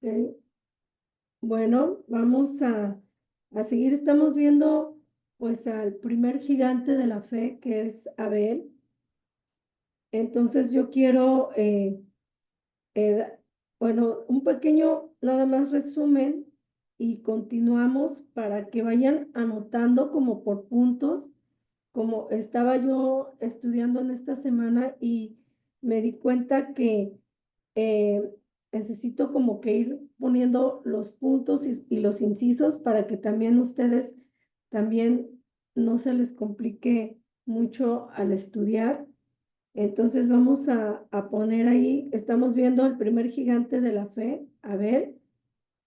Ok. Bueno, vamos a seguir. Estamos viendo pues al primer gigante de la fe, que es Abel. Entonces yo quiero, eh, bueno, un pequeño nada más resumen y continuamos para que vayan anotando como por puntos, como estaba yo estudiando en esta semana y me di cuenta que eh, necesito como que ir poniendo los puntos y los incisos para que también ustedes también no se les complique mucho al estudiar. Entonces vamos a poner ahí, estamos viendo el primer gigante de la fe, Abel,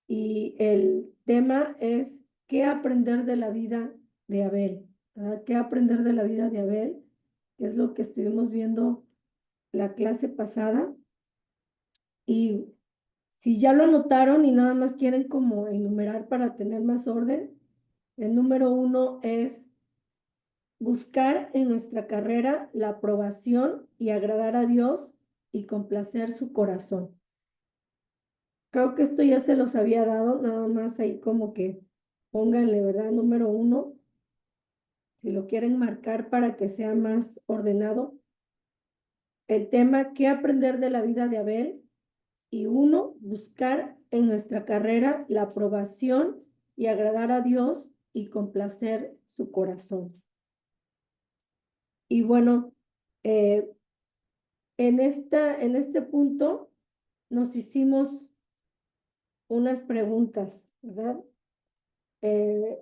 y el tema es ¿qué aprender de la vida de Abel? ¿Verdad? ¿Qué aprender de la vida de Abel? Que es lo que estuvimos viendo la clase pasada. Y si ya lo anotaron y nada más quieren como enumerar para tener más orden, el número 1 es buscar en nuestra carrera la aprobación y agradar a Dios y complacer su corazón. Creo que esto ya se los había dado, nada más ahí como que pónganle, ¿verdad? Número 1, si lo quieren marcar para que sea más ordenado. El tema, ¿qué aprender de la vida de Abel? Y 1, buscar en nuestra carrera la aprobación y agradar a Dios y complacer su corazón. Y bueno, eh, en este punto nos hicimos unas preguntas, ¿verdad? Eh,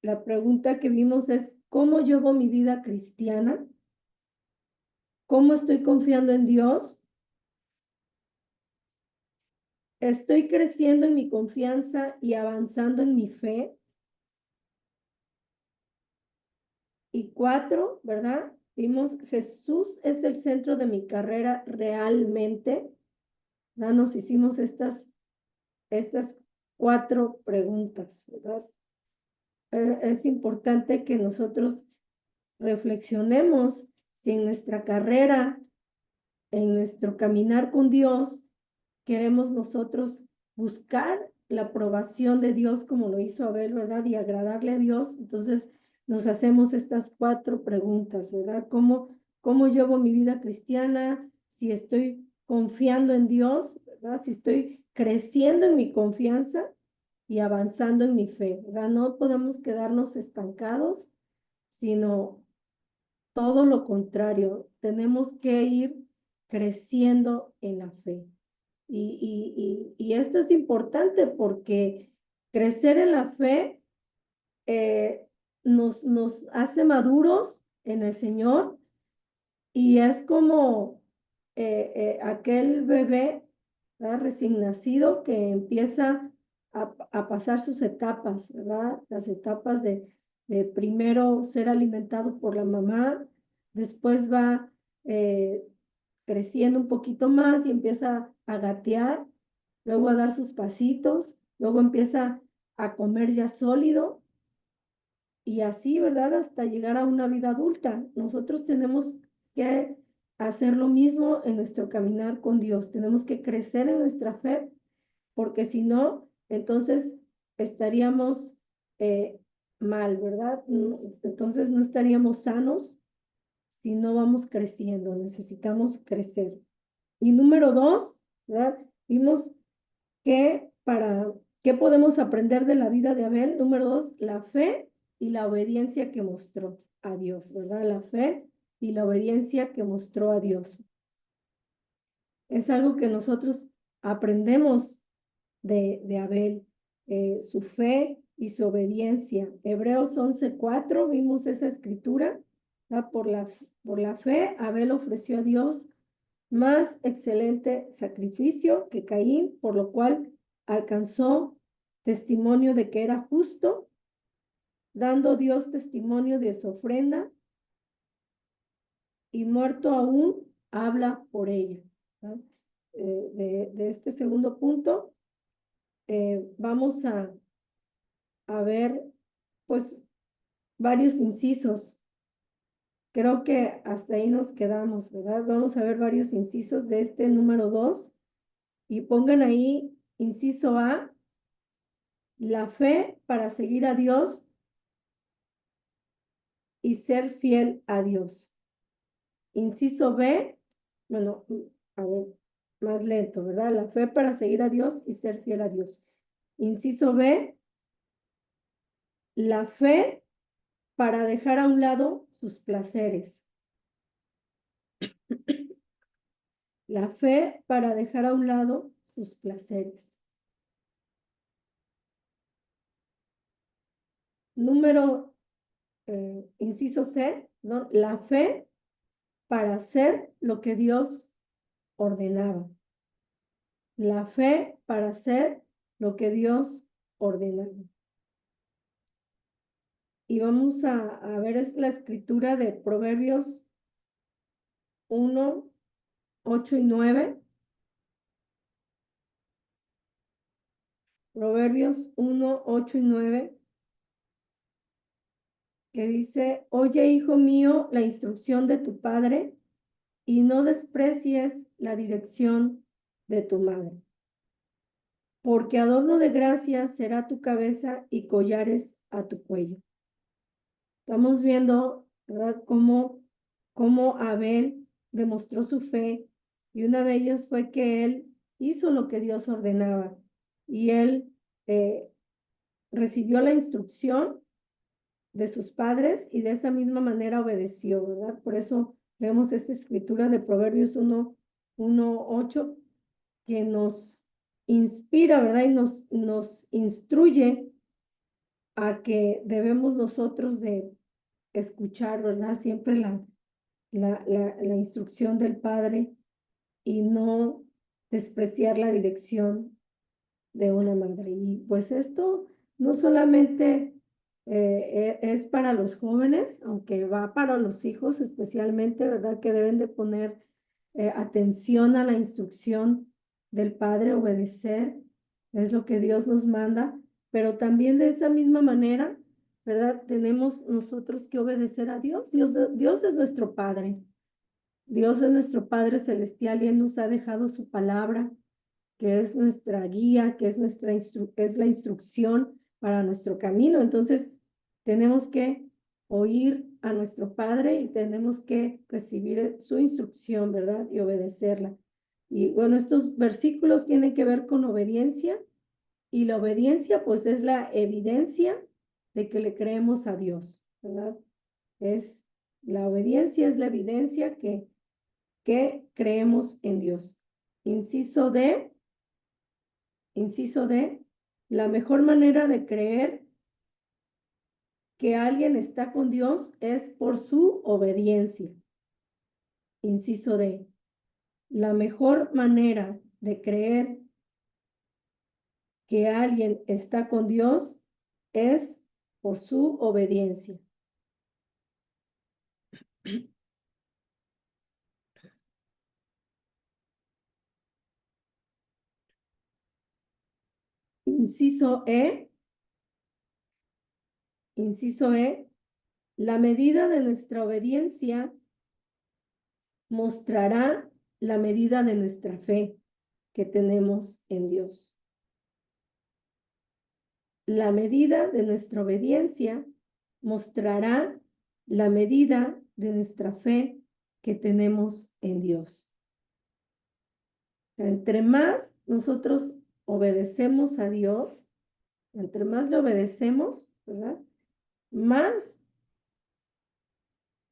la pregunta que vimos es, ¿cómo llevo mi vida cristiana? ¿Cómo estoy confiando en Dios? ¿Estoy creciendo en mi confianza y avanzando en mi fe? Y 4, ¿verdad? Vimos, Jesús es el centro de mi carrera realmente. ¿Verdad? Nos hicimos estas 4 preguntas, ¿verdad? Es importante que nosotros reflexionemos si en nuestra carrera, en nuestro caminar con Dios, queremos nosotros buscar la aprobación de Dios como lo hizo Abel, ¿verdad? Y agradarle a Dios. Entonces nos hacemos estas 4 preguntas, ¿verdad? ¿Cómo llevo mi vida cristiana? Si estoy confiando en Dios, ¿verdad? Si estoy creciendo en mi confianza y avanzando en mi fe, ¿verdad? No podemos quedarnos estancados, sino todo lo contrario, tenemos que ir creciendo en la fe. Y esto es importante porque crecer en la fe eh, nos hace maduros en el Señor y es como aquel bebé, ¿verdad? Recién nacido que empieza a pasar sus etapas, ¿verdad? Las etapas de primero ser alimentado por la mamá, después va creciendo un poquito más y empieza a gatear, luego a dar sus pasitos, luego empieza a comer ya sólido y así, ¿verdad? Hasta llegar a una vida adulta. Nosotros tenemos que hacer lo mismo en nuestro caminar con Dios. Tenemos que crecer en nuestra fe, porque si no, entonces estaríamos mal, ¿verdad? Entonces no estaríamos sanos si no vamos creciendo. Necesitamos crecer. Y número 2, ¿verdad? Vimos que para, ¿qué podemos aprender de la vida de Abel? Número 2, la fe y la obediencia que mostró a Dios, ¿verdad? La fe y la obediencia que mostró a Dios. Es algo que nosotros aprendemos de Abel, su fe y su obediencia. Hebreos 11:4, vimos esa escritura, ¿verdad? Por la fe, Abel ofreció a Dios más excelente sacrificio que Caín, por lo cual alcanzó testimonio de que era justo, dando Dios testimonio de su ofrenda y muerto aún habla por ella. ¿No? De este segundo punto, vamos a ver pues varios incisos. Creo que hasta ahí nos quedamos, ¿verdad? Vamos a ver varios incisos de este número 2 y pongan ahí Inciso A, la fe para seguir a Dios y ser fiel a Dios. Inciso B, bueno, a ver, más lento, ¿verdad? La fe para seguir a Dios y ser fiel a Dios. Inciso B, la fe para dejar a un lado sus placeres. La fe para dejar a un lado sus placeres. Inciso C, ¿no? La fe para hacer lo que Dios ordenaba. La fe para hacer lo que Dios ordenaba. Y vamos a ver es la escritura de Proverbios 1, 8 y 9. Proverbios 1, 8 y 9, que dice, oye, hijo mío, la instrucción de tu padre y no desprecies la dirección de tu madre, porque adorno de gracia será tu cabeza y collares a tu cuello. Estamos viendo, ¿verdad?, cómo Abel demostró su fe, y una de ellas fue que él hizo lo que Dios ordenaba, y él recibió la instrucción de sus padres y de esa misma manera obedeció, ¿verdad? Por eso vemos esta escritura de Proverbios 1, 8, que nos inspira, ¿verdad? Y nos instruye a que debemos nosotros de escuchar, ¿verdad? Siempre la instrucción del Padre y no despreciar la dirección de una madre. Y pues esto no solamente es para los jóvenes, aunque va para los hijos especialmente, ¿verdad? Que deben de poner atención a la instrucción del Padre, obedecer, es lo que Dios nos manda, pero también de esa misma manera, ¿verdad? Tenemos nosotros que obedecer a Dios. Dios es nuestro Padre. Dios es nuestro Padre celestial y Él nos ha dejado su palabra, que es nuestra guía, que es es la instrucción para nuestro camino. Entonces, tenemos que oír a nuestro Padre y tenemos que recibir su instrucción, ¿verdad? Y obedecerla. Y bueno, estos versículos tienen que ver con obediencia, y la obediencia pues es la evidencia de que le creemos a Dios, ¿verdad? La obediencia es la evidencia que creemos en Dios. Inciso D, la mejor manera de creer que alguien está con Dios es por su obediencia. Inciso D, la mejor manera de creer que alguien está con Dios es por su obediencia. Inciso E, la medida de nuestra obediencia mostrará la medida de nuestra fe que tenemos en Dios. La medida de nuestra obediencia mostrará la medida de nuestra fe que tenemos en Dios. Entre más nosotros obedecemos a Dios, entre más le obedecemos, ¿verdad?, más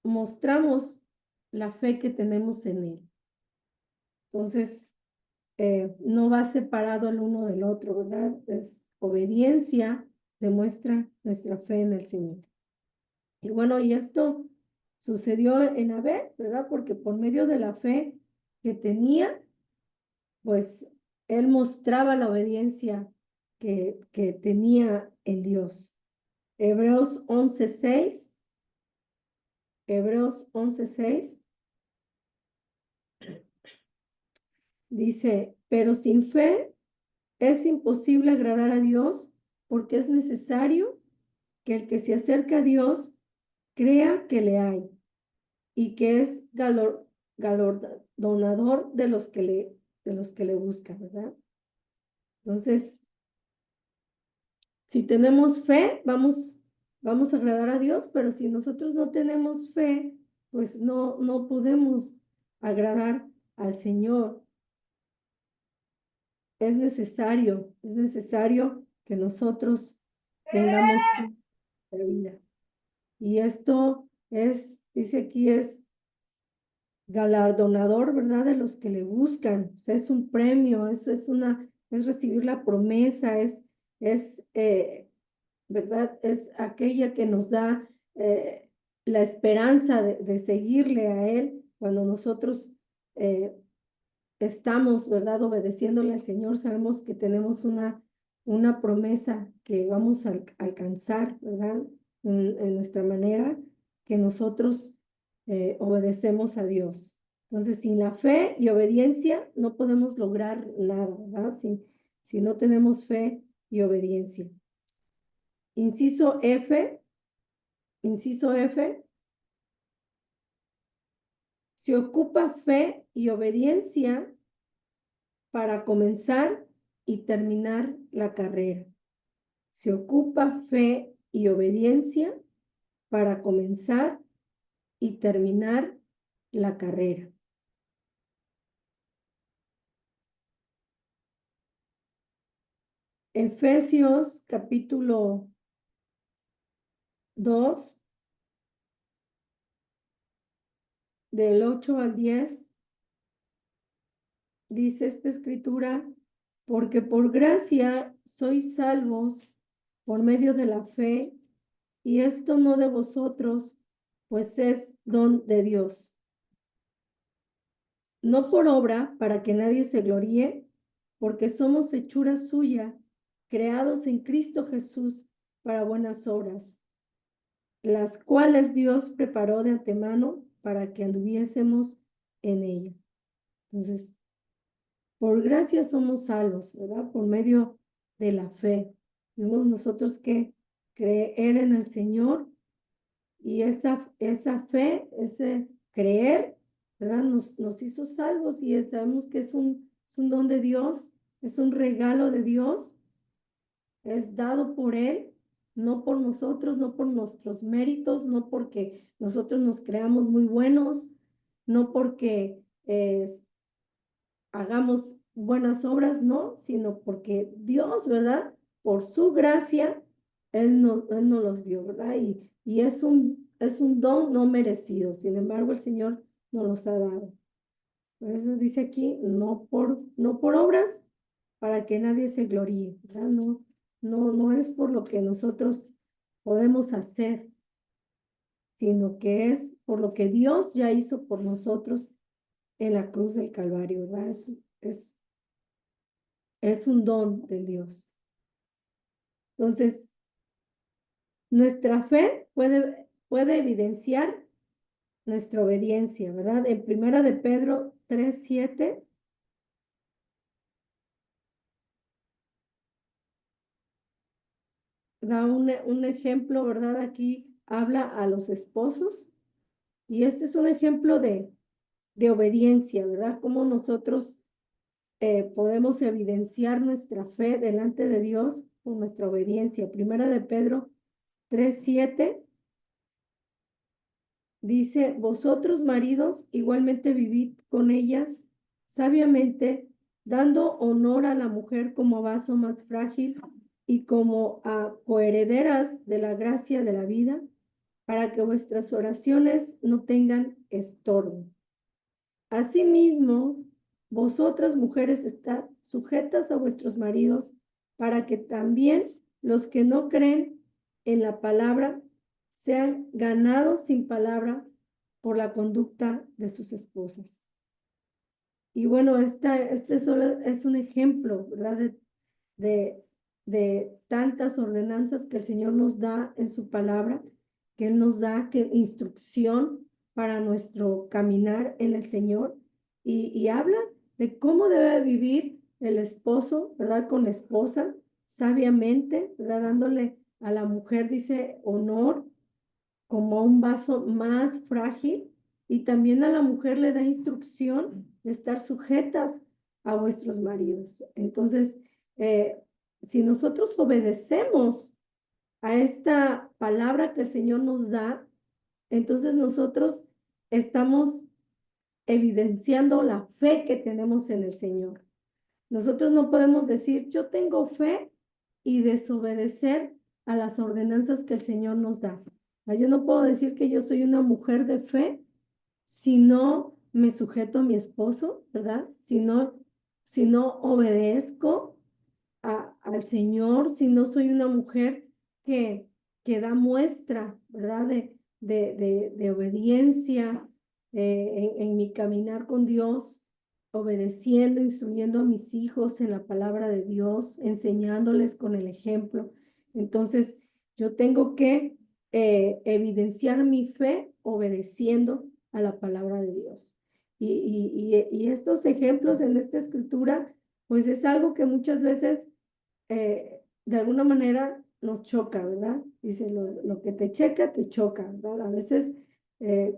mostramos la fe que tenemos en Él. Entonces, no va separado el uno del otro, ¿verdad? Obediencia demuestra nuestra fe en el Señor. Y bueno, y esto sucedió en Abel, ¿verdad? Porque por medio de la fe que tenía, pues él mostraba la obediencia que tenía en Dios. Hebreos 11:6. Hebreos 11:6 dice, pero sin fe es imposible agradar a Dios, porque es necesario que el que se acerca a Dios crea que le hay y que es galardonador de los que le buscan, ¿verdad? Entonces, si tenemos fe, vamos a agradar a Dios, pero si nosotros no tenemos fe, pues no podemos agradar al Señor. Es necesario que nosotros tengamos la vida. Y esto es, dice aquí, es galardonador, ¿verdad? De los que le buscan. O sea, es un premio, eso es recibir la promesa, ¿verdad? Es aquella que nos da la esperanza de seguirle a Él cuando nosotros estamos, ¿verdad? Obedeciéndole al Señor, sabemos que tenemos una promesa que vamos a alcanzar, ¿verdad? En nuestra manera que nosotros obedecemos a Dios. Entonces, sin la fe y obediencia no podemos lograr nada, ¿verdad? Si no tenemos fe y obediencia. Inciso F, se ocupa fe y obediencia para comenzar y terminar la carrera. Se ocupa fe y obediencia para comenzar y terminar la carrera. Efesios capítulo 2, del 8 al 10, dice esta escritura, porque por gracia sois salvos por medio de la fe, y esto no de vosotros, pues es don de Dios. No por obra, para que nadie se gloríe, porque somos hechura suya, creados en Cristo Jesús para buenas obras, las cuales Dios preparó de antemano para que anduviésemos en ella. Entonces, por gracia somos salvos, ¿verdad? Por medio de la fe. Tenemos nosotros que creer en el Señor y esa fe, ese creer, ¿verdad? Nos hizo salvos y sabemos que es un don de Dios, es un regalo de Dios, es dado por Él, no por nosotros, no por nuestros méritos, no porque nosotros nos creamos muy buenos, no porque hagamos buenas obras, no, sino porque Dios, ¿verdad? Por su gracia, Él nos los dio, ¿verdad? Y es un don no merecido. Sin embargo, el Señor nos los ha dado. Por eso dice aquí, no por obras, para que nadie se gloríe, ¿verdad? No es por lo que nosotros podemos hacer, sino que es por lo que Dios ya hizo por nosotros en la cruz del Calvario, ¿verdad? Es un don de Dios. Entonces, nuestra fe puede evidenciar nuestra obediencia, ¿verdad? En primera de Pedro 3:7 da un ejemplo, ¿verdad? Aquí habla a los esposos y este es un ejemplo de obediencia, ¿verdad? Cómo nosotros podemos evidenciar nuestra fe delante de Dios con nuestra obediencia. Primera de Pedro 3:7 dice, vosotros maridos igualmente vivid con ellas sabiamente, dando honor a la mujer como vaso más frágil y como a coherederas de la gracia de la vida, para que vuestras oraciones no tengan estorbo. Asimismo, vosotras mujeres estad sujetas a vuestros maridos, para que también los que no creen en la palabra sean ganados sin palabra por la conducta de sus esposas. Y bueno, este solo es un ejemplo, ¿verdad? De tantas ordenanzas que el Señor nos da en su palabra, que Él nos da que instrucción para nuestro caminar en el Señor y habla de cómo debe vivir el esposo, ¿verdad? Con la esposa, sabiamente, ¿verdad? Dándole a la mujer, dice, honor como un vaso más frágil y también a la mujer le da instrucción de estar sujetas a vuestros maridos. Entonces, si nosotros obedecemos a esta palabra que el Señor nos da, entonces nosotros estamos evidenciando la fe que tenemos en el Señor. Nosotros no podemos decir, yo tengo fe y desobedecer a las ordenanzas que el Señor nos da. Yo no puedo decir que yo soy una mujer de fe si no me sujeto a mi esposo, ¿verdad? Si no obedezco al Señor, si no soy una mujer que, que da muestra, ¿verdad? De obediencia en mi caminar con Dios, obedeciendo, instruyendo a mis hijos en la palabra de Dios, enseñándoles con el ejemplo. Entonces, yo tengo que evidenciar mi fe obedeciendo a la palabra de Dios. Y estos ejemplos en esta escritura, pues es algo que muchas veces de alguna manera nos choca, ¿verdad? Dice, lo que te checa, te choca, ¿verdad? A veces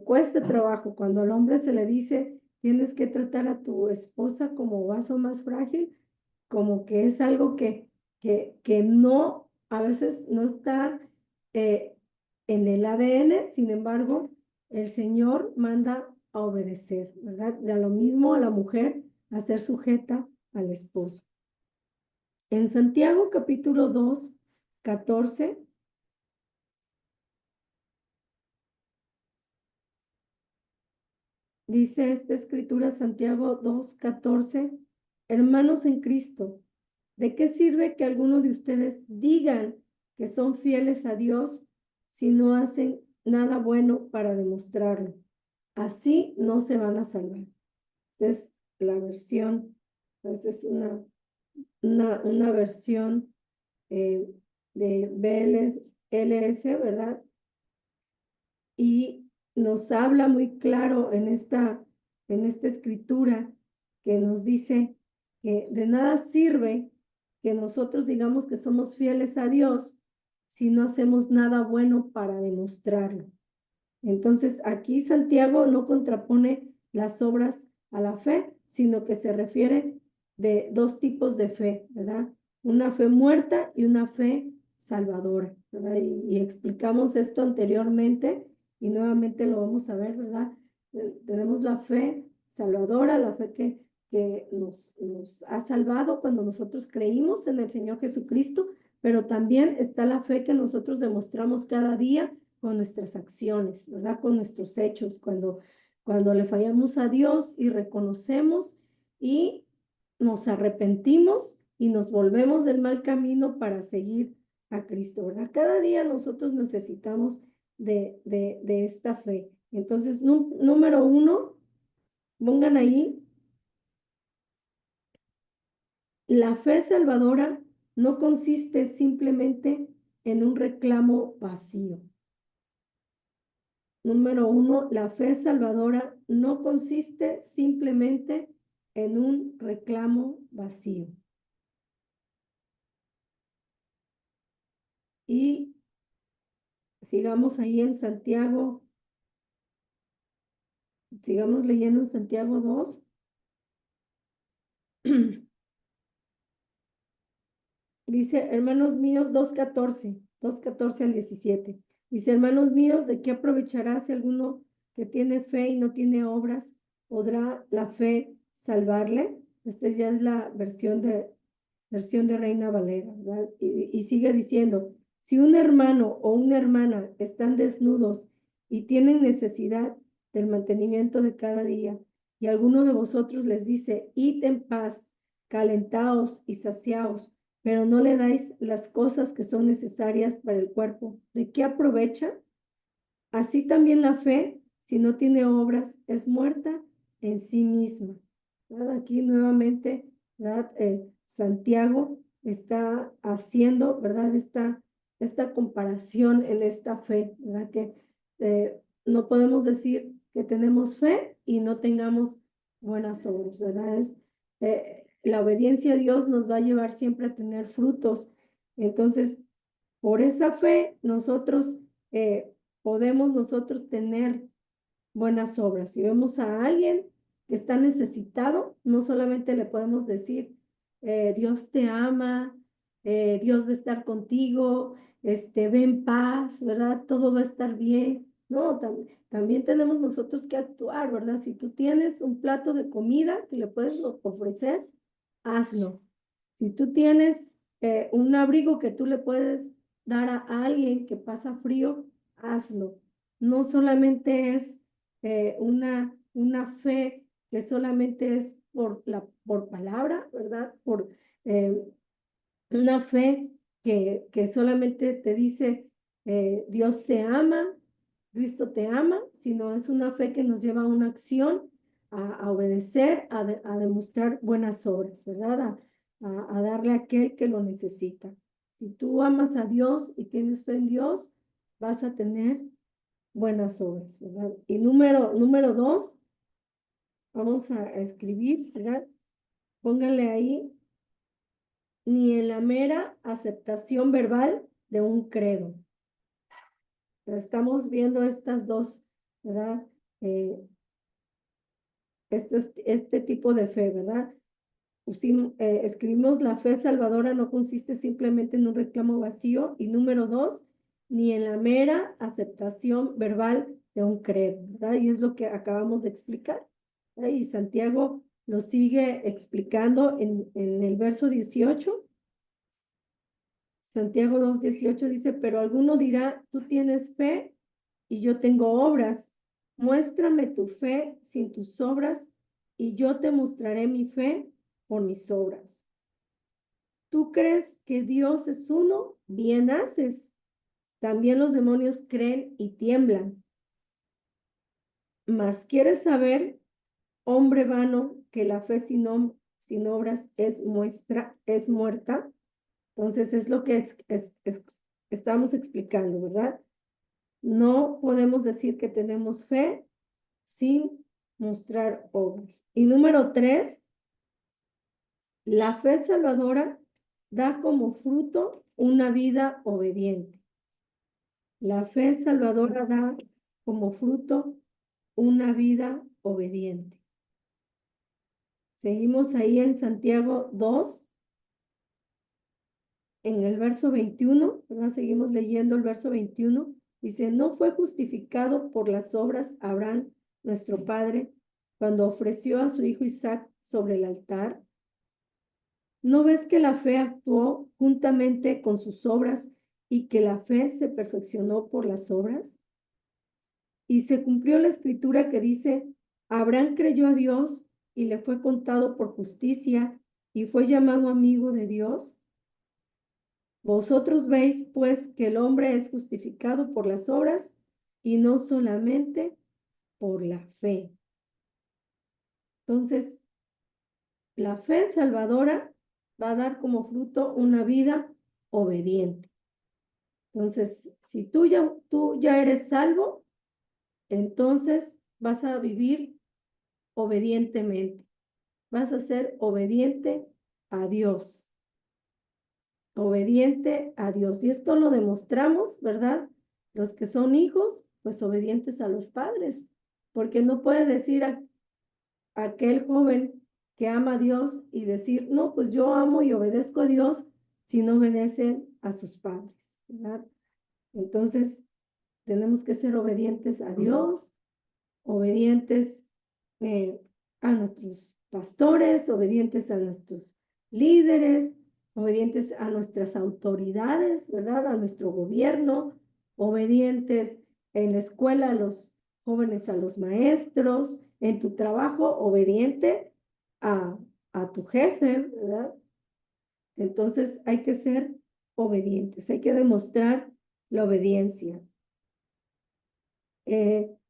cuesta trabajo cuando al hombre se le dice, tienes que tratar a tu esposa como vaso más frágil, como que es algo que no, a veces no está en el ADN, sin embargo, el Señor manda a obedecer, ¿verdad? De lo mismo a la mujer a ser sujeta al esposo. En Santiago capítulo 2, 14, dice esta escritura, Santiago 2, 14, hermanos en Cristo, ¿de qué sirve que algunos de ustedes digan que son fieles a Dios si no hacen nada bueno para demostrarlo? Así no se van a salvar. Esta es la versión, esta es una versión eh, de BLS, ¿verdad? Y nos habla muy claro en esta escritura que nos dice que de nada sirve que nosotros digamos que somos fieles a Dios si no hacemos nada bueno para demostrarlo. Entonces, aquí Santiago no contrapone las obras a la fe, sino que se refiere de dos tipos de fe, ¿verdad? Una fe muerta y una fe salvadora, ¿verdad? Y explicamos esto anteriormente y nuevamente lo vamos a ver, ¿verdad? Tenemos la fe salvadora, la fe que nos ha salvado cuando nosotros creímos en el Señor Jesucristo, pero también está la fe que nosotros demostramos cada día con nuestras acciones, ¿verdad? Con nuestros hechos, cuando le fallamos a Dios y reconocemos y nos arrepentimos y nos volvemos del mal camino para seguir a Cristo, ¿verdad? Cada día nosotros necesitamos de esta fe. Entonces, número 1, pongan ahí, la fe salvadora no consiste simplemente en un reclamo vacío. Número 1, la fe salvadora no consiste simplemente en un reclamo vacío. Y sigamos ahí en Santiago, sigamos leyendo en Santiago 2. Dice, hermanos míos, 2:14 al 17. Dice, hermanos míos, ¿de qué aprovechará si alguno que tiene fe y no tiene obras, podrá la fe salvarle? Esta ya es la versión de Reina Valera, ¿verdad? Y sigue diciendo, si un hermano o una hermana están desnudos y tienen necesidad del mantenimiento de cada día, y alguno de vosotros les dice, id en paz, calentaos y saciaos, pero no le dais las cosas que son necesarias para el cuerpo, ¿de qué aprovecha? Así también la fe, si no tiene obras, es muerta en sí misma. ¿Verdad? Aquí nuevamente, ¿verdad? Santiago está haciendo, ¿verdad? Esta comparación en esta fe, ¿verdad? Que no podemos decir que tenemos fe y no tengamos buenas obras, ¿verdad? La obediencia a Dios nos va a llevar siempre a tener frutos. Entonces, por esa fe, podemos nosotros tener buenas obras. Si vemos a alguien que está necesitado, no solamente le podemos decir, Dios te ama, Dios va a estar contigo, ve en paz, ¿verdad? Todo va a estar bien. No, también tenemos nosotros que actuar, ¿verdad? Si tú tienes un plato de comida que le puedes ofrecer, hazlo. Si tú tienes un abrigo que tú le puedes dar a alguien que pasa frío, hazlo. No solamente es una fe que solamente es por palabra, ¿verdad? Por eh, una fe que solamente te dice Dios te ama, Cristo te ama, sino es una fe que nos lleva a una acción, a obedecer, a demostrar buenas obras, ¿verdad? A darle a aquel que lo necesita. Si tú amas a Dios y tienes fe en Dios, vas a tener buenas obras, ¿verdad? Y número 2, vamos a escribir, ¿verdad? Pónganle ahí, ni en la mera aceptación verbal de un credo. Estamos viendo estas dos, ¿verdad? Este tipo de fe, ¿verdad? Escribimos la fe salvadora no consiste simplemente en un reclamo vacío. Y número 2, ni en la mera aceptación verbal de un credo, ¿verdad? Y es lo que acabamos de explicar, ¿verdad? Y Santiago lo sigue explicando en el verso 18. Santiago 2:18 dice, pero alguno dirá, tú tienes fe y yo tengo obras. Muéstrame tu fe sin tus obras y yo te mostraré mi fe por mis obras. ¿Tú crees que Dios es uno? Bien haces. También los demonios creen y tiemblan. Mas ¿quieres saber, hombre vano, que la fe sin obras es muerta? Entonces es lo que estamos explicando, ¿verdad? No podemos decir que tenemos fe sin mostrar obras. Y número 3, la fe salvadora da como fruto una vida obediente. La fe salvadora da como fruto una vida obediente. Seguimos ahí en Santiago 2, en el verso 21, ¿verdad? Seguimos leyendo el verso 21. Dice, no fue justificado por las obras Abraham, nuestro padre, cuando ofreció a su hijo Isaac sobre el altar. ¿No ves que la fe actuó juntamente con sus obras y que la fe se perfeccionó por las obras? Y se cumplió la escritura que dice, Abraham creyó a Dios y le fue contado por justicia y fue llamado amigo de Dios. Vosotros veis, pues, que el hombre es justificado por las obras y no solamente por la fe. Entonces, la fe salvadora va a dar como fruto una vida obediente. Entonces, si tú ya eres salvo, entonces vas a vivir obedientemente. Vas a ser obediente a Dios. Obediente a Dios. Y esto lo demostramos, ¿verdad? Los que son hijos, pues obedientes a los padres. Porque no puede decir a aquel joven que ama a Dios y decir, no, pues yo amo y obedezco a Dios si no obedecen a sus padres, ¿verdad? Entonces, tenemos que ser obedientes a Dios, obedientes a nuestros pastores, obedientes a nuestros líderes, obedientes a nuestras autoridades, ¿verdad? A nuestro gobierno, obedientes en la escuela a los jóvenes, a los maestros, en tu trabajo, obediente a, a tu jefe, ¿verdad? Entonces hay que ser obedientes, hay que demostrar la obediencia.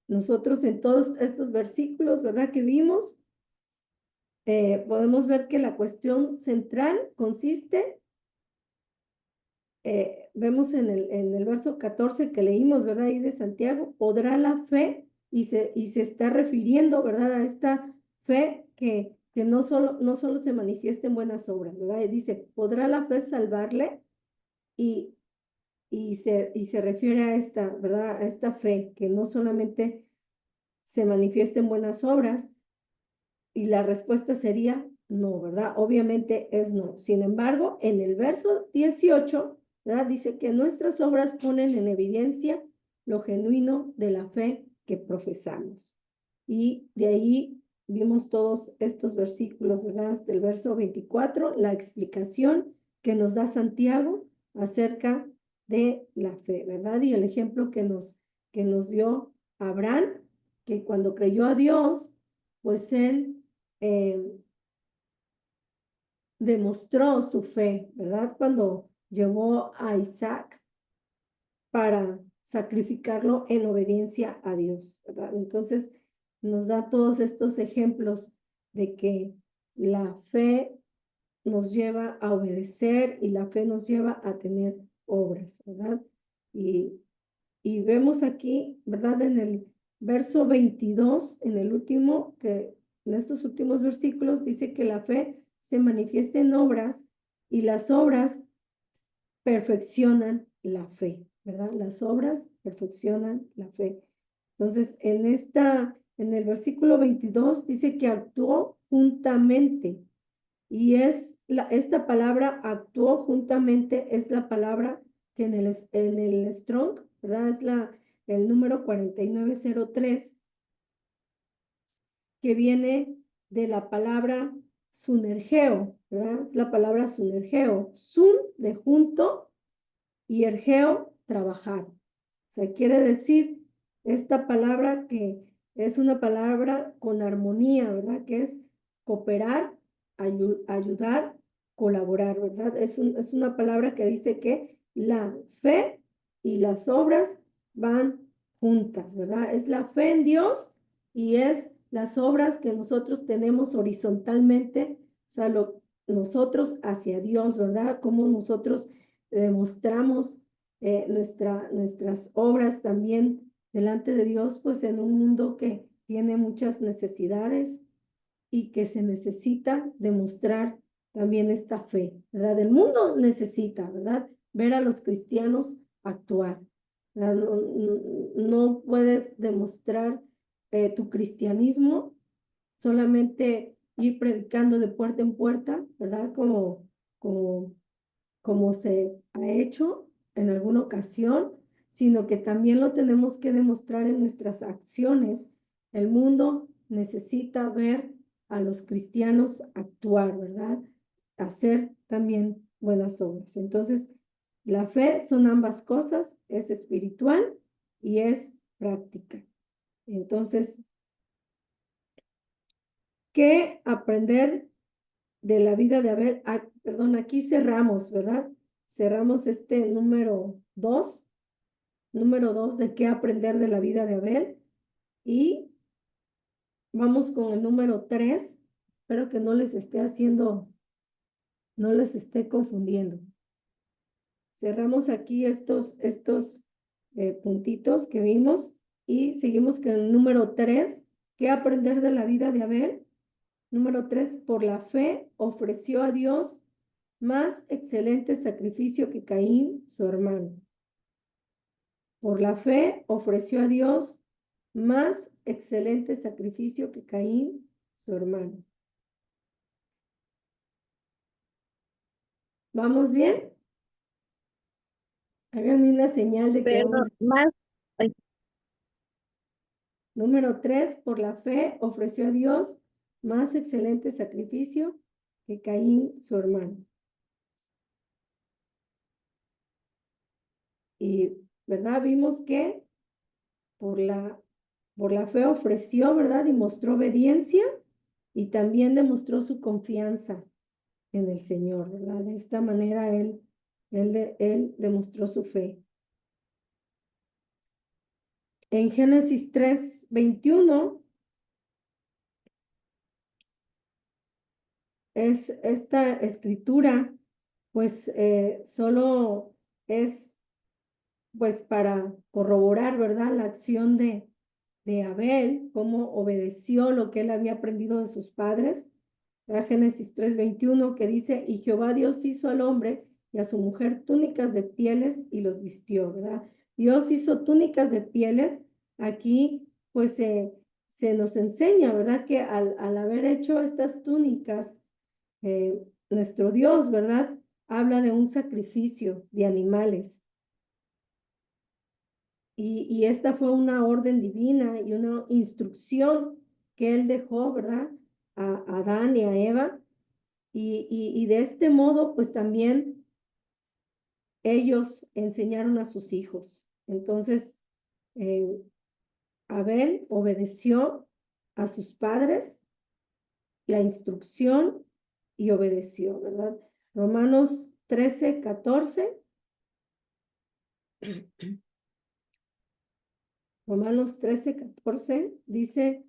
Nosotros en todos estos versículos, ¿verdad? Que vimos, podemos ver que la cuestión central consiste, vemos en el verso 14 que leímos, ¿verdad? Ahí de Santiago, podrá la fe, y se está refiriendo, ¿verdad? A esta fe que no solo se manifiesta en buenas obras, ¿verdad? Y dice, ¿podrá la fe salvarle? Y se refiere a esta, ¿verdad? A esta fe que no solamente se manifiesta en buenas obras, y la respuesta sería no, ¿verdad? Obviamente es no. Sin embargo, en el verso 18, ¿verdad? Dice que nuestras obras ponen en evidencia lo genuino de la fe que profesamos. Y de ahí vimos todos estos versículos, ¿verdad? Hasta el verso 24, la explicación que nos da Santiago acerca de la fe, ¿verdad? Y el ejemplo que nos dio Abraham, que cuando creyó a Dios, pues él demostró su fe, ¿verdad? Cuando llevó a Isaac para sacrificarlo en obediencia a Dios, ¿verdad? Entonces, nos da todos estos ejemplos de que la fe nos lleva a obedecer y la fe nos lleva a tener obras, ¿verdad? Y vemos aquí, ¿verdad? En el verso 22, en el último, que en estos últimos versículos dice que la fe se manifiesta en obras y las obras perfeccionan la fe, ¿verdad? Las obras perfeccionan la fe. Entonces, en el versículo 22 dice que actuó juntamente y esta palabra actuó juntamente, es la palabra que en el Strong, ¿verdad? Es el número 4903, que viene de la palabra sunergeo, ¿verdad? Es la palabra sunergeo. Sun de junto y ergeo, trabajar. O sea, quiere decir esta palabra que es una palabra con armonía, ¿verdad? Que es cooperar, ayudar, colaborar, ¿verdad? Es una palabra que dice que la fe y las obras van juntas, ¿verdad? Es la fe en Dios y es las obras que nosotros tenemos horizontalmente, o sea, nosotros hacia Dios, ¿verdad? Como nosotros demostramos nuestras obras también delante de Dios, pues en un mundo que tiene muchas necesidades y que se necesita demostrar también esta fe, ¿verdad? El mundo necesita, ¿verdad? Ver a los cristianos actuar, ¿verdad? No puedes demostrar tu cristianismo solamente ir predicando de puerta en puerta, ¿verdad? Como como se ha hecho en alguna ocasión, sino que también lo tenemos que demostrar en nuestras acciones. El mundo necesita ver a los cristianos actuar, ¿verdad? Hacer también buenas obras. Entonces, la fe son ambas cosas, es espiritual y es práctica. Entonces, ¿qué aprender de la vida de Abel? Perdón, aquí cerramos, ¿verdad? Cerramos este número dos de qué aprender de la vida de Abel. Y vamos con el número 3. Espero que no les esté confundiendo. Cerramos aquí estos puntitos que vimos y seguimos con el número 3, qué aprender de la vida de Abel. Número 3, por la fe ofreció a Dios más excelente sacrificio que Caín, su hermano. Por la fe ofreció a Dios más excelente sacrificio que Caín, su hermano. ¿Vamos bien? Háganme una señal de que Pero vamos. más, ay, Número 3, por la fe ofreció a Dios más excelente sacrificio que Caín, su hermano. Y, ¿verdad? Vimos que por la fe ofreció, ¿verdad? Y mostró obediencia y también demostró su confianza en el Señor, ¿verdad? De esta manera él demostró su fe. En Génesis 3:21 es esta escritura, pues solo es pues para corroborar, ¿verdad? La acción de Abel, cómo obedeció lo que él había aprendido de sus padres. Génesis 3:21 que dice, y Jehová Dios hizo al hombre y a su mujer túnicas de pieles y los vistió, ¿verdad? Dios hizo túnicas de pieles. Aquí pues se nos enseña, ¿verdad? Que al haber hecho estas túnicas nuestro Dios, ¿verdad? Habla de un sacrificio de animales. Y esta fue una orden divina y una instrucción que él dejó, ¿verdad? A Adán y a Eva. Y de este modo, pues también ellos enseñaron a sus hijos. Entonces, eh, Abel obedeció a sus padres la instrucción y obedeció, ¿verdad? Romanos 13:14. Romanos 13:14 dice,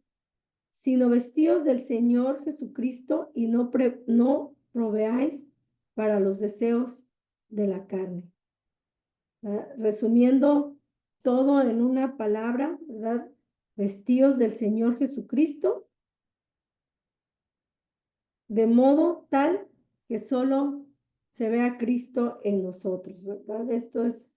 sino vestíos del Señor Jesucristo y no proveáis para los deseos de la carne. Resumiendo todo en una palabra, ¿verdad? Vestíos del Señor Jesucristo, de modo tal que solo se vea Cristo en nosotros, ¿verdad? Esto es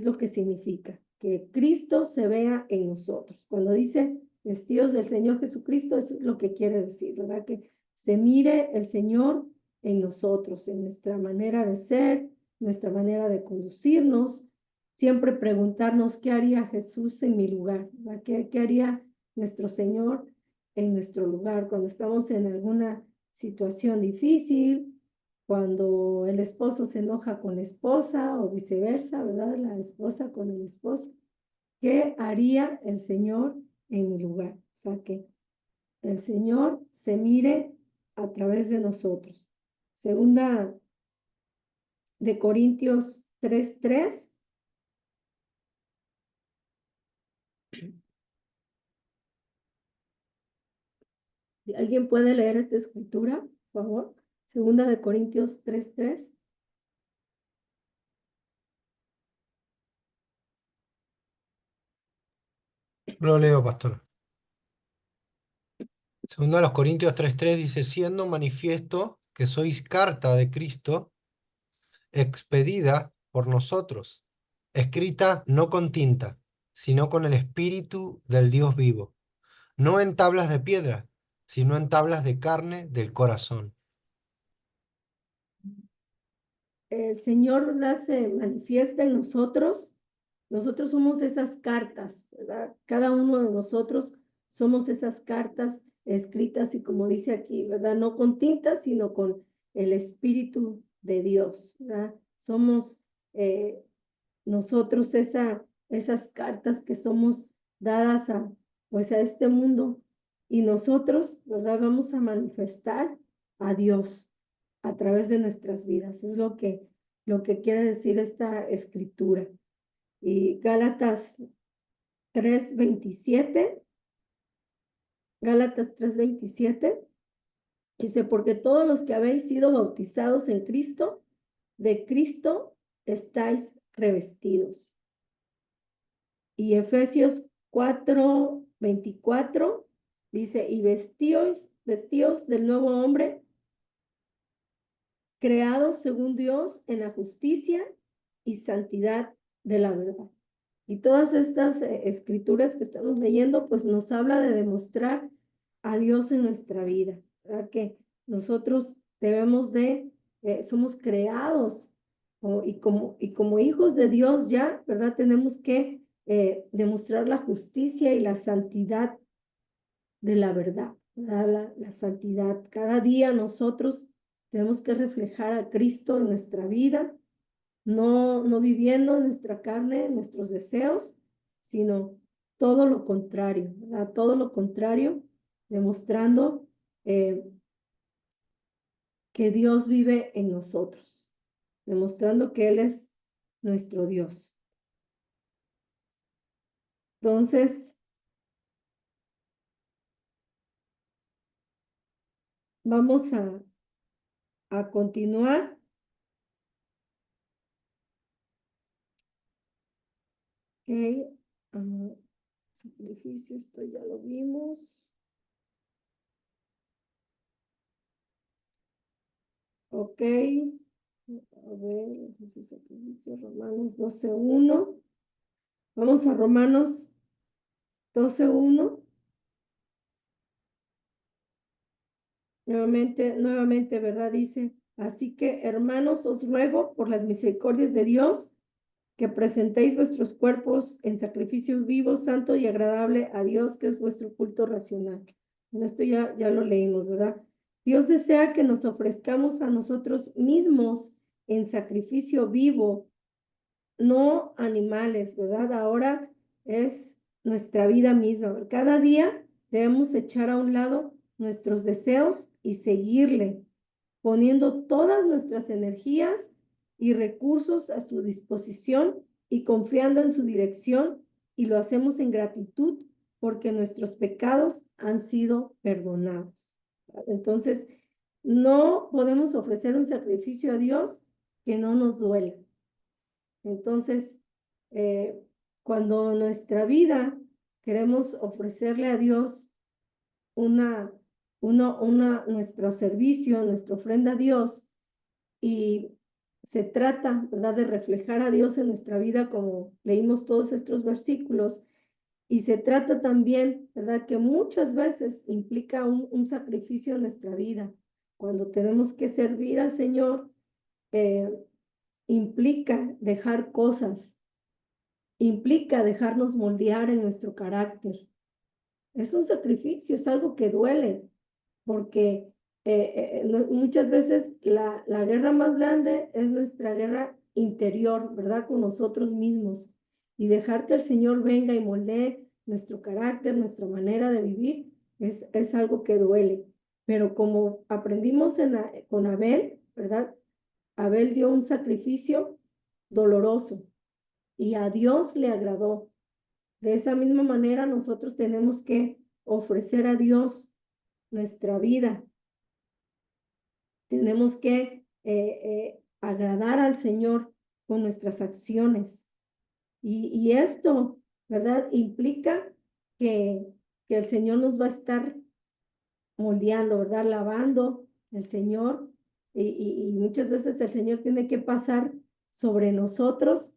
lo que significa, que Cristo se vea en nosotros. Cuando dice vestidos del Señor Jesucristo, eso es lo que quiere decir, ¿verdad? Que se mire el Señor en nosotros, en nuestra manera de ser, nuestra manera de conducirnos, siempre preguntarnos qué haría Jesús en mi lugar, ¿verdad? ¿Qué haría nuestro Señor en nuestro lugar cuando estamos en alguna situación difícil, cuando el esposo se enoja con la esposa o viceversa, ¿verdad? La esposa con el esposo. ¿Qué haría el Señor en mi lugar? O sea, que el Señor se mire a través de nosotros. Segunda de Corintios 3:3. ¿Alguien puede leer esta escritura, por favor? Segunda de Corintios 3:3. Lo leo, pastor. Segundo a los Corintios 3:3 dice, siendo manifiesto que sois carta de Cristo, expedida por nosotros, escrita no con tinta, sino con el Espíritu del Dios vivo, no en tablas de piedra, sino en tablas de carne del corazón. El Señor, ¿verdad? Se manifiesta en nosotros. Nosotros somos esas cartas, ¿verdad? Cada uno de nosotros somos esas cartas escritas y como dice aquí, ¿verdad? No con tinta, sino con el Espíritu de Dios, ¿verdad? Somos nosotros esas cartas que somos dadas pues a este mundo y nosotros, ¿verdad? Vamos a manifestar a Dios a través de nuestras vidas. Es lo que quiere decir esta escritura. Y Gálatas 3:27, Gálatas 3:27, dice, porque todos los que habéis sido bautizados en Cristo, de Cristo estáis revestidos. Y Efesios 4:24 dice, y vestíos del nuevo hombre, creados según Dios en la justicia y santidad de la verdad. Y todas estas escrituras que estamos leyendo, pues nos habla de demostrar a Dios en nuestra vida, ¿verdad? Que nosotros debemos somos creados y como hijos de Dios ya, ¿verdad? Tenemos que demostrar la justicia y la santidad de la verdad, ¿verdad? La santidad. Cada día nosotros tenemos que reflejar a Cristo en nuestra vida, no viviendo en nuestra carne, en nuestros deseos, sino todo lo contrario, ¿verdad? Todo lo contrario, demostrando que Dios vive en nosotros, demostrando que Él es nuestro Dios. Entonces, vamos a continuar. Ok, sacrificio, esto ya lo vimos. Ok, a ver, Jesús sacrificio, Romanos 12:1. Vamos a Romanos 12:1. Nuevamente, ¿verdad? Dice, así que, hermanos, os ruego por las misericordias de Dios que presentéis vuestros cuerpos en sacrificio vivo, santo y agradable a Dios, que es vuestro culto racional. En esto ya lo leímos, ¿verdad? Dios desea que nos ofrezcamos a nosotros mismos en sacrificio vivo, no animales, ¿verdad? Ahora es nuestra vida misma. Cada día debemos echar a un lado nuestros deseos y seguirle, poniendo todas nuestras energías y recursos a su disposición y confiando en su dirección, y lo hacemos en gratitud porque nuestros pecados han sido perdonados. Entonces, no podemos ofrecer un sacrificio a Dios que no nos duela. Entonces, eh, cuando nuestra vida queremos ofrecerle a Dios nuestro servicio, nuestra ofrenda a Dios, y se trata, ¿verdad?, de reflejar a Dios en nuestra vida, como leímos todos estos versículos, y se trata también, ¿verdad?, que muchas veces implica un sacrificio en nuestra vida. Cuando tenemos que servir al Señor, eh, implica dejar cosas, implica dejarnos moldear en nuestro carácter. Es un sacrificio, es algo que duele, porque muchas veces la guerra más grande es nuestra guerra interior, ¿verdad? Con nosotros mismos. Y dejar que el Señor venga y moldee nuestro carácter, nuestra manera de vivir, es algo que duele. Pero como aprendimos con Abel, ¿verdad? Abel dio un sacrificio doloroso y a Dios le agradó. De esa misma manera nosotros tenemos que ofrecer a Dios nuestra vida. Tenemos que agradar al Señor con nuestras acciones. Y esto, ¿verdad? Implica que, que el Señor nos va a estar moldeando, ¿verdad? Lavando el Señor. Y muchas veces el Señor tiene que pasar sobre nosotros.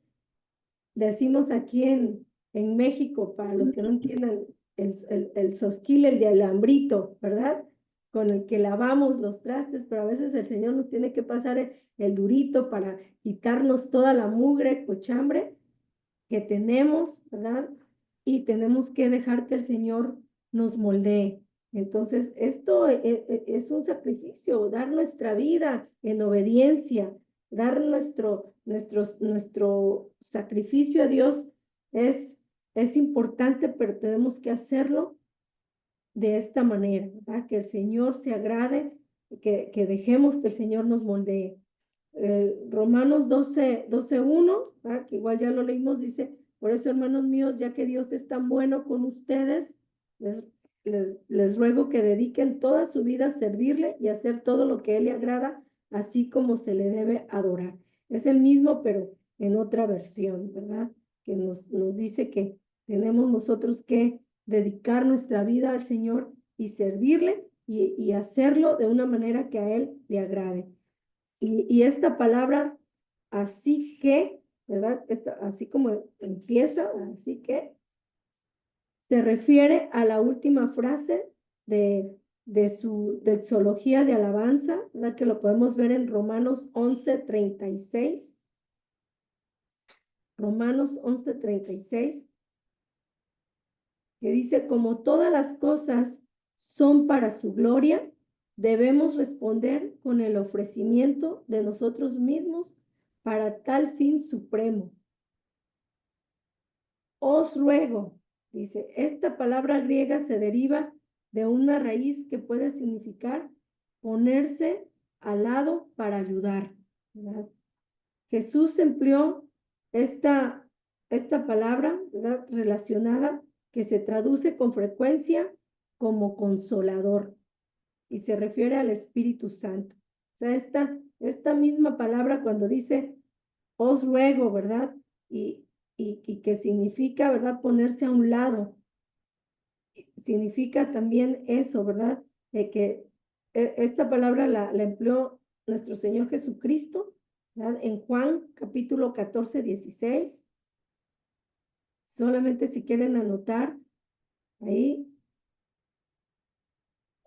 Decimos aquí en México, para los que no entiendan, el sosquil, el de alambrito, ¿verdad? Con el que lavamos los trastes, pero a veces el Señor nos tiene que pasar el durito para quitarnos toda la mugre, cochambre que tenemos, ¿verdad? Y tenemos que dejar que el Señor nos moldee. Entonces, esto es un sacrificio, dar nuestra vida en obediencia, dar nuestro sacrificio a Dios es importante, pero tenemos que hacerlo de esta manera, ¿verdad? Que el Señor se agrade, que dejemos que el Señor nos moldee. Romanos 12:1, que igual ya lo leímos, dice, por eso, hermanos míos, ya que Dios es tan bueno con ustedes, les ruego que dediquen toda su vida a servirle y a hacer todo lo que Él le agrada, así como se le debe adorar. Es el mismo, pero en otra versión, ¿verdad? Que nos dice que tenemos nosotros que dedicar nuestra vida al Señor y servirle y hacerlo de una manera que a Él le agrade. Y esta palabra, así que, ¿verdad? Así como empieza, así que, se refiere a la última frase de su doxología de alabanza, ¿verdad? Que lo podemos ver en Romanos 11:36. Romanos 11:36, que dice, como todas las cosas son para su gloria, debemos responder con el ofrecimiento de nosotros mismos para tal fin supremo. Os ruego, dice, esta palabra griega se deriva de una raíz que puede significar ponerse al lado para ayudar, ¿verdad? Jesús empleó esta palabra, ¿verdad?, relacionada, que se traduce con frecuencia como consolador y se refiere al Espíritu Santo. O sea, esta misma palabra cuando dice, os ruego, ¿verdad? Y que significa, ¿verdad?, ponerse a un lado. Significa también eso, ¿verdad? Que esta palabra la empleó nuestro Señor Jesucristo, ¿verdad? En Juan capítulo 14:16. Solamente si quieren anotar ahí.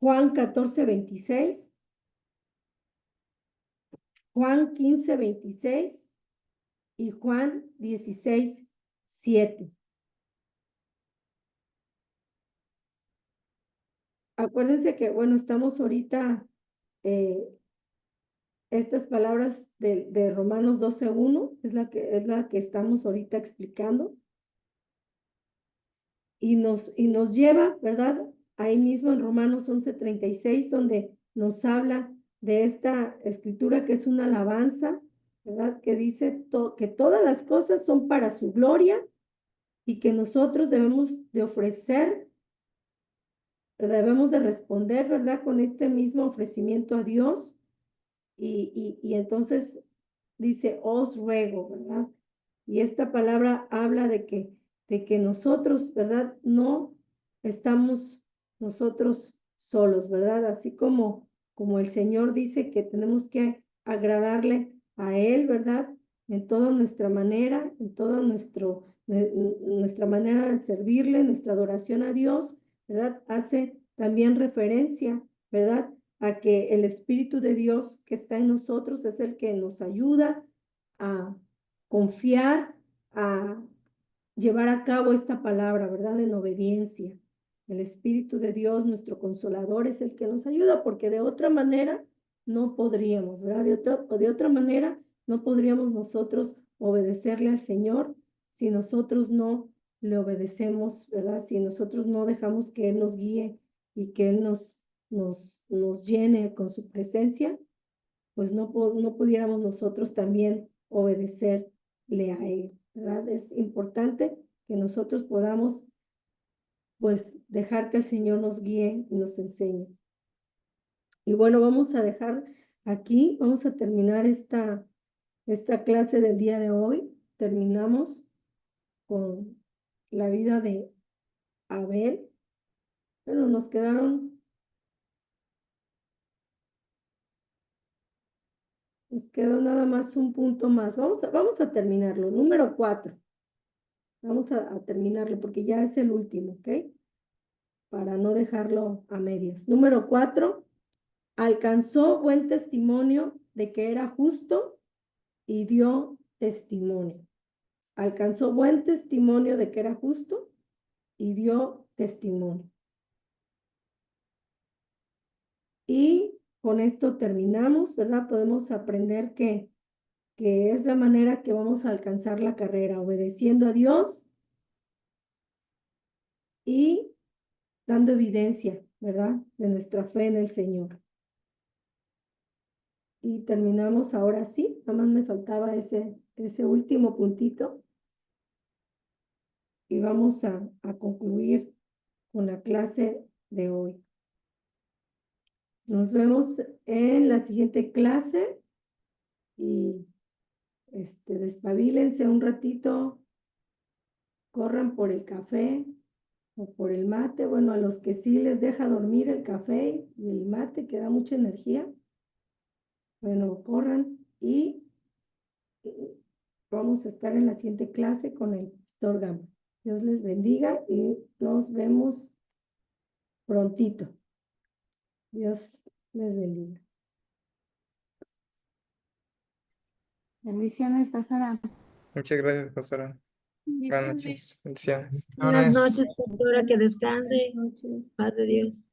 Juan 14:26, Juan 15:26 y Juan 16:7. Acuérdense que, bueno, estamos ahorita, estas palabras de Romanos 12:1 es la que estamos ahorita explicando. Y nos lleva, ¿verdad? Ahí mismo en Romanos 11:36, donde nos habla de esta escritura que es una alabanza, ¿verdad? Que dice que todas las cosas son para su gloria y que nosotros debemos de ofrecer, debemos de responder, ¿verdad? Con este mismo ofrecimiento a Dios. Y entonces dice, os ruego, ¿verdad? Y esta palabra habla de que nosotros, ¿verdad? No estamos nosotros solos, ¿verdad? Así como el Señor dice que tenemos que agradarle a Él, ¿verdad? En toda nuestra manera, en toda nuestra manera de servirle, nuestra adoración a Dios, ¿verdad? Hace también referencia, ¿verdad? A que el Espíritu de Dios que está en nosotros es el que nos ayuda a confiar, a llevar a cabo esta palabra, ¿verdad? En obediencia. El Espíritu de Dios, nuestro consolador, es el que nos ayuda, porque de otra manera no podríamos, ¿verdad? De otra manera no podríamos nosotros obedecerle al Señor si nosotros no le obedecemos, ¿verdad? Si nosotros no dejamos que Él nos guíe y que Él nos llene con su presencia, pues no pudiéramos nosotros también obedecerle a Él, ¿verdad? Es importante que nosotros podamos, pues, dejar que el Señor nos guíe y nos enseñe. Y bueno, vamos a dejar aquí, vamos a terminar esta clase del día de hoy. Terminamos con la vida de Abel. Bueno, nos quedó nada más un punto más. Vamos a terminarlo. Número 4. Vamos a terminarlo porque ya es el último, ¿ok? Para no dejarlo a medias. Número 4. Alcanzó buen testimonio de que era justo y dio testimonio. Alcanzó buen testimonio de que era justo y dio testimonio. Y con esto terminamos, ¿verdad? Podemos aprender que es la manera que vamos a alcanzar la carrera, obedeciendo a Dios y dando evidencia, ¿verdad? De nuestra fe en el Señor. Y terminamos ahora sí, nada más me faltaba ese último puntito. Y vamos a concluir con la clase de hoy. Nos vemos en la siguiente clase y despabilense un ratito, corran por el café o por el mate. Bueno, a los que sí les deja dormir el café y el mate, que da mucha energía, bueno, corran y vamos a estar en la siguiente clase con el pastor Gama. Dios les bendiga y nos vemos prontito. Dios les bendiga. Bendiciones, pastora. Muchas gracias, pastora. Buenas noches. Bendiciones. Buenas noches, pastora, que descanse. Buenas noches. Padre Dios.